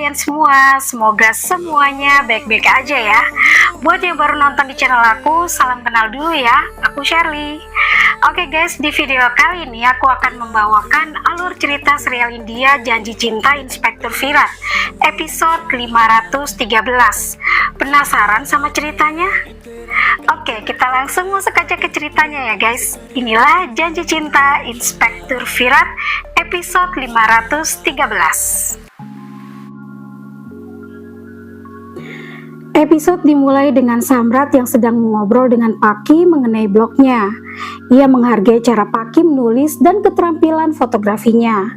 kalian semua? Semoga semuanya baik-baik aja ya. Buat yang baru nonton di channel aku, salam kenal dulu ya. Aku Shirley. Oke guys, di video kali ini aku akan membawakan alur cerita serial India Janji Cinta Inspektur Virat episode 513. Penasaran sama ceritanya? Oke, kita langsung masuk aja ke ceritanya ya guys. Inilah Janji Cinta Inspektur Virat episode 513. Episode dimulai dengan Samrat yang sedang mengobrol dengan Paki mengenai blognya. Ia menghargai cara Paki menulis dan keterampilan fotografinya.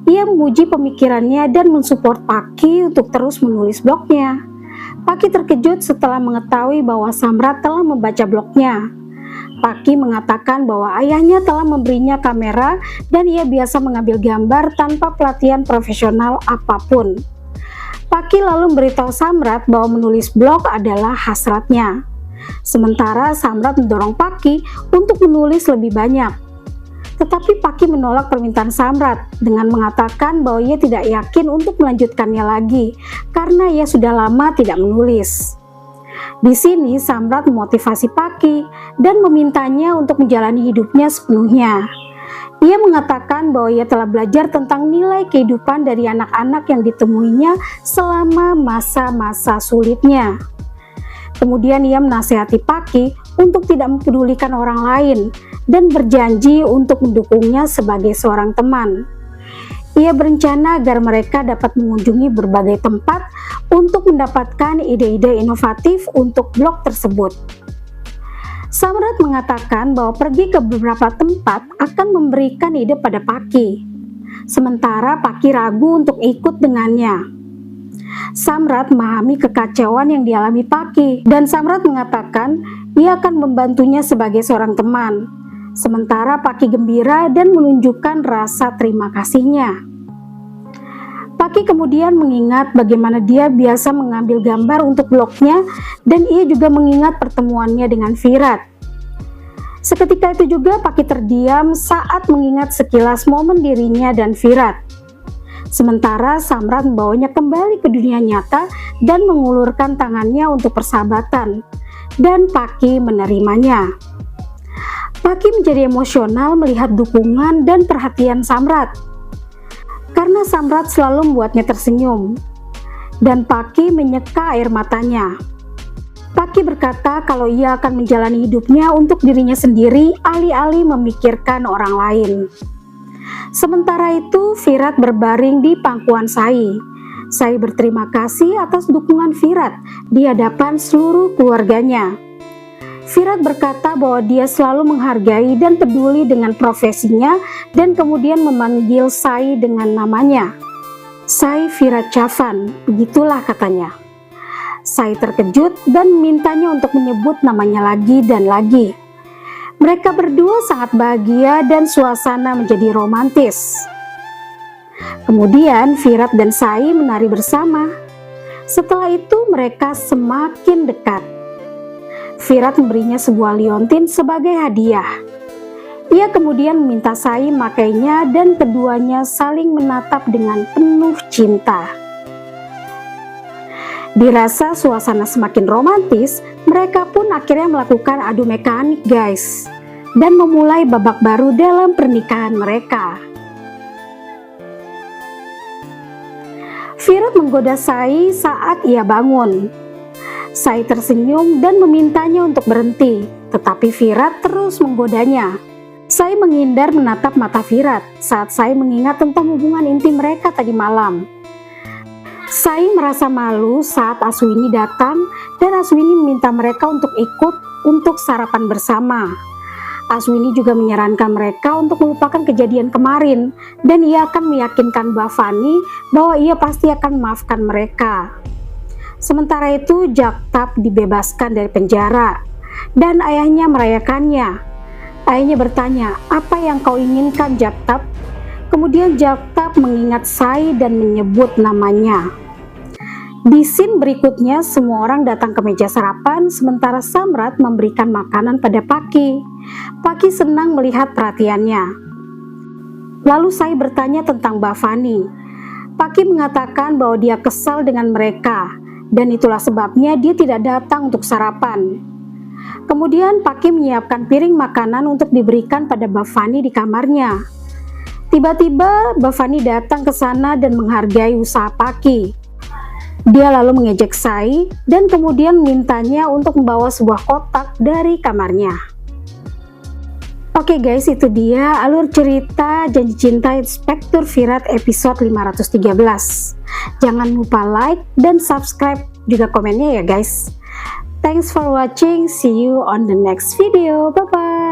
Ia memuji pemikirannya dan mensupport Paki untuk terus menulis blognya. Paki terkejut setelah mengetahui bahwa Samrat telah membaca blognya. Paki mengatakan bahwa ayahnya telah memberinya kamera dan ia biasa mengambil gambar tanpa pelatihan profesional apapun. Paki lalu memberitahu Samrat bahwa menulis blog adalah hasratnya. Sementara Samrat mendorong Paki untuk menulis lebih banyak. Tetapi Paki menolak permintaan Samrat dengan mengatakan bahwa ia tidak yakin untuk melanjutkannya lagi karena ia sudah lama tidak menulis. Di sini Samrat memotivasi Paki dan memintanya untuk menjalani hidupnya sepenuhnya. Ia mengatakan bahwa ia telah belajar tentang nilai kehidupan dari anak-anak yang ditemuinya selama masa-masa sulitnya. Kemudian ia menasihati Paki untuk tidak mempedulikan orang lain dan berjanji untuk mendukungnya sebagai seorang teman. Ia berencana agar mereka dapat mengunjungi berbagai tempat untuk mendapatkan ide-ide inovatif untuk blog tersebut. Samrat mengatakan bahwa pergi ke beberapa tempat akan memberikan ide pada Paki. Sementara Paki ragu untuk ikut dengannya. Samrat memahami kekacauan yang dialami Paki dan Samrat mengatakan ia akan membantunya sebagai seorang teman. Sementara Paki gembira dan menunjukkan rasa terima kasihnya. Paki kemudian mengingat bagaimana dia biasa mengambil gambar untuk blognya dan ia juga mengingat pertemuannya dengan Virat. Seketika itu juga Paki terdiam saat mengingat sekilas momen dirinya dan Virat. Sementara Samrat membawanya kembali ke dunia nyata dan mengulurkan tangannya untuk persahabatan dan Paki menerimanya. Paki menjadi emosional melihat dukungan dan perhatian Samrat. Karena Samrat selalu membuatnya tersenyum, dan Paki menyeka air matanya. Paki berkata kalau ia akan menjalani hidupnya untuk dirinya sendiri alih-alih memikirkan orang lain. Sementara itu, Virat berbaring di pangkuan Sai. Sai berterima kasih atas dukungan Virat di hadapan seluruh keluarganya. Virat berkata bahwa dia selalu menghargai dan peduli dengan profesinya dan kemudian memanggil Sai dengan namanya. Sai Virat Chavan, begitulah katanya. Sai terkejut dan memintanya untuk menyebut namanya lagi dan lagi. Mereka berdua sangat bahagia dan suasana menjadi romantis. Kemudian Virat dan Sai menari bersama. Setelah itu mereka semakin dekat. Virat memberinya sebuah liontin sebagai hadiah. Ia kemudian meminta Sai memakainya dan keduanya saling menatap dengan penuh cinta. Dirasa suasana semakin romantis, mereka pun akhirnya melakukan adu mekanik guys, dan memulai babak baru dalam pernikahan mereka. Virat menggoda Sai saat ia bangun. Sai tersenyum dan memintanya untuk berhenti, tetapi Virat terus menggodanya. Sai menghindar menatap mata Virat saat Sai mengingat tentang hubungan intim mereka tadi malam. Sai merasa malu saat Aswini datang dan Aswini meminta mereka untuk ikut untuk sarapan bersama. Aswini juga menyarankan mereka untuk melupakan kejadian kemarin dan ia akan meyakinkan Bhavani bahwa ia pasti akan memaafkan mereka. Sementara itu Jagtap dibebaskan dari penjara dan ayahnya merayakannya. Ayahnya bertanya, "Apa yang kau inginkan Jagtap?" Kemudian Jagtap mengingat Sai dan menyebut namanya. Di scene berikutnya semua orang datang ke meja sarapan sementara Samrat memberikan makanan pada Paki. Paki senang melihat perhatiannya. Lalu Sai bertanya tentang Bhavani. Paki mengatakan bahwa dia kesal dengan mereka, dan itulah sebabnya dia tidak datang untuk sarapan. Kemudian Paki menyiapkan piring makanan untuk diberikan pada Bhavani di kamarnya. Tiba-tiba Bhavani datang ke sana dan menghargai usaha Paki. Dia lalu mengejek Sai dan kemudian memintanya untuk membawa sebuah kotak dari kamarnya. Oke guys, itu dia alur cerita Janji Cinta Inspektur Virat episode 513. Jangan lupa like dan subscribe juga komennya ya guys. Thanks for watching, see you on the next video, bye bye.